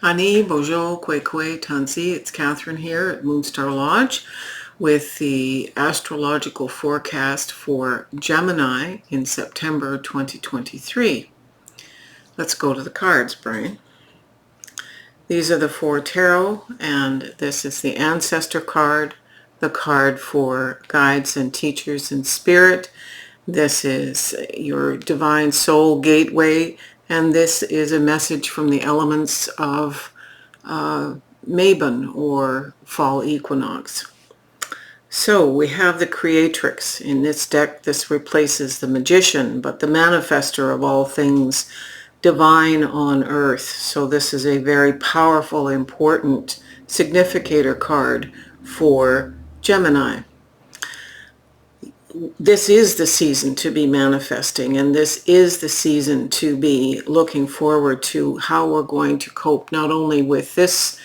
Ani, Bojo, Kwe, Tansi. It's Catherine here at Moonstarlodge with the astrological forecast for Gemini in September 2023. Let's go to the cards, Brian. These are the 4 tarot, and this is the ancestor card, the card for guides and teachers in spirit. This is your divine soul gateway, and this is a message from the elements of Mabon or fall equinox. So we have the creatrix in this deck. This replaces the magician, but the manifester of all things divine on earth. So this is a very powerful, important significator card for Gemini. This is the season to be manifesting, and this is the season to be looking forward to how we're going to cope not only with this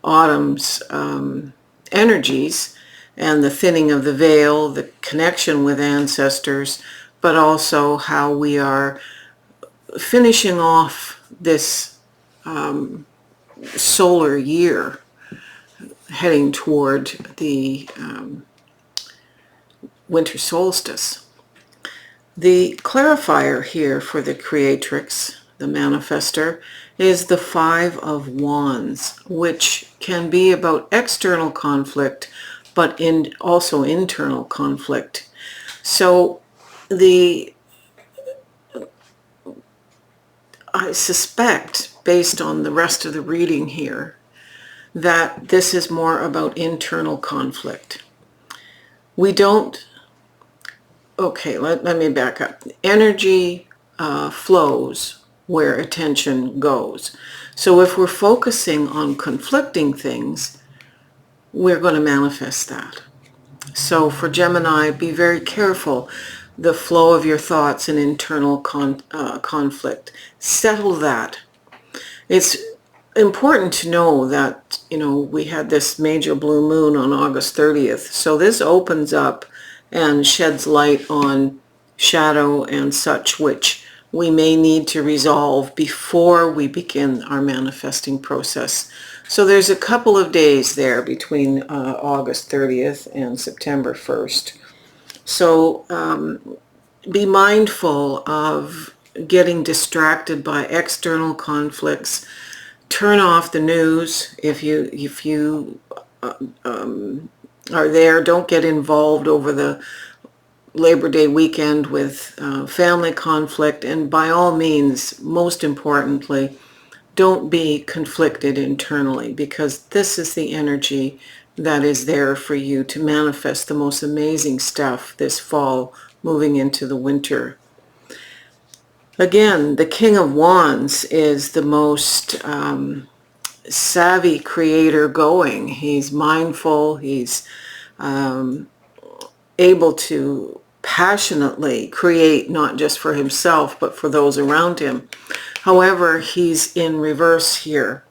autumn's energies and the thinning of the veil, the connection with ancestors, but also how we are finishing off this solar year, heading toward the winter solstice. The clarifier here for the creatrix, the manifester, is the 5 of Wands, which can be about external conflict, but also internal conflict. So I suspect, based on the rest of the reading here, that this is more about internal conflict. We don't. Okay, let me back up. Energy flows where attention goes. So if we're focusing on conflicting things, we're going to manifest that. So for Gemini, be very careful. The flow of your thoughts and internal conflict. Settle that. It's important to know that, we had this major blue moon on August 30th. So this opens up and sheds light on shadow and such, which we may need to resolve before we begin our manifesting process. So there's a couple of days there between August 30th and September 1st. So be mindful of getting distracted by external conflicts. Turn off the news if you are there. Don't get involved over the Labor Day weekend with family conflict, and by all means, most importantly, don't be conflicted internally, because this is the energy that is there for you to manifest the most amazing stuff this fall, moving into the winter. Again, the King of Wands is the most savvy creator going. He's mindful. He's able to passionately create, not just for himself, but for those around him. However, he's in reverse here.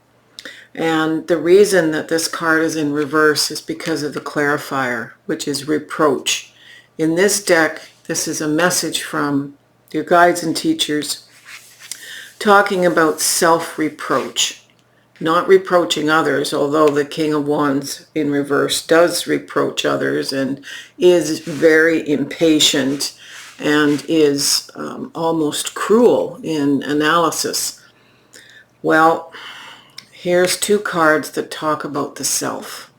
And the reason that this card is in reverse is because of the clarifier, which is reproach. In this deck, this is a message from your guides and teachers talking about self-reproach. Not reproaching others, although the King of Wands in reverse does reproach others and is very impatient and is almost cruel in analysis. Well, here's 2 cards that talk about the self.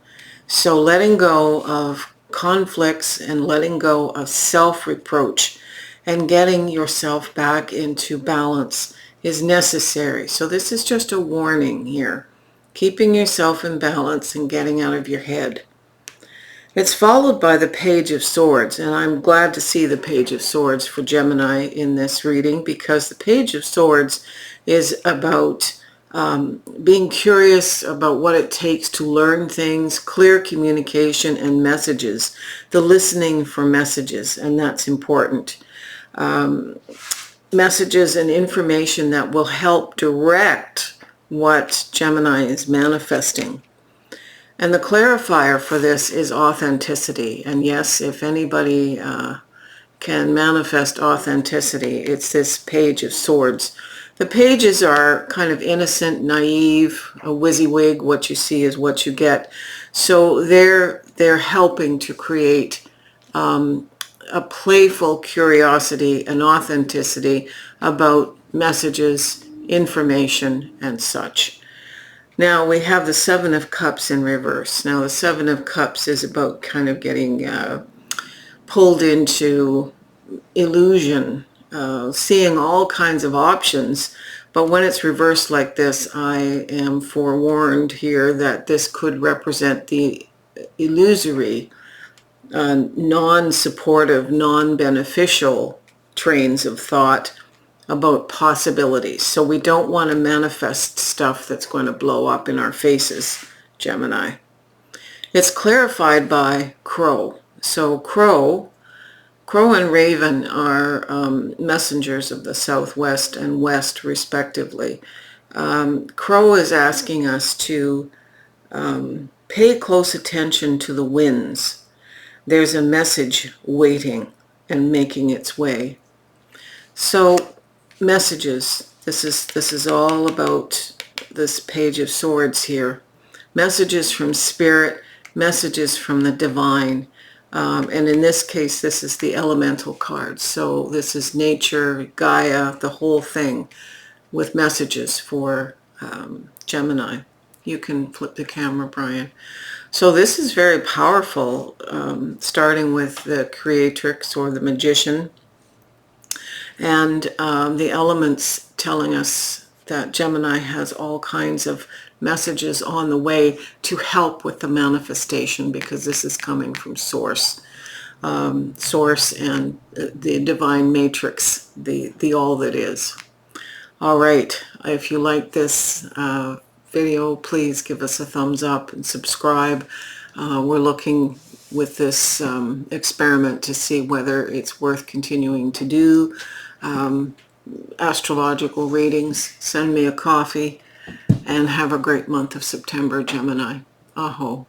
So letting go of conflicts and letting go of self-reproach and getting yourself back into balance is necessary. So this is just a warning here. Keeping yourself in balance and getting out of your head. It's followed by the Page of Swords, and I'm glad to see the Page of Swords for Gemini in this reading, because the Page of Swords is about being curious about what it takes to learn things, clear communication and messages, the listening for messages, and that's important. Messages and information that will help direct what Gemini is manifesting. And the clarifier for this is authenticity. And yes, if anybody can manifest authenticity, it's this Page of Swords The pages are kind of innocent, naive, a WYSIWYG, what you see is what you get. So they're helping to create a playful curiosity and authenticity about messages, information, and such. Now we have the Seven of Cups in reverse. Now the Seven of Cups is about kind of getting pulled into illusion, seeing all kinds of options. But when it's reversed like this, I am forewarned here that this could represent the illusory, non-supportive, non-beneficial trains of thought about possibilities. So we don't want to manifest stuff that's going to blow up in our faces, Gemini. It's clarified by Crow. So Crow and Raven are messengers of the Southwest and West, respectively. Crow is asking us to pay close attention to the winds. There's a message waiting and making its way. So, messages. This is all about this Page of Swords here. Messages from Spirit, messages from the Divine. And in this case, this is the elemental card. So this is nature, Gaia, the whole thing with messages for Gemini. You can flip the camera, Brian. So this is very powerful, starting with the creatrix or the magician, and the elements telling us that Gemini has all kinds of messages on the way to help with the manifestation, because this is coming from Source. Source and the divine matrix, the all that is. All right, if you like this video, please give us a thumbs up and subscribe. We're looking with this experiment to see whether it's worth continuing to do astrological readings. Send me a coffee, and have a great month of September, Gemini. Aho.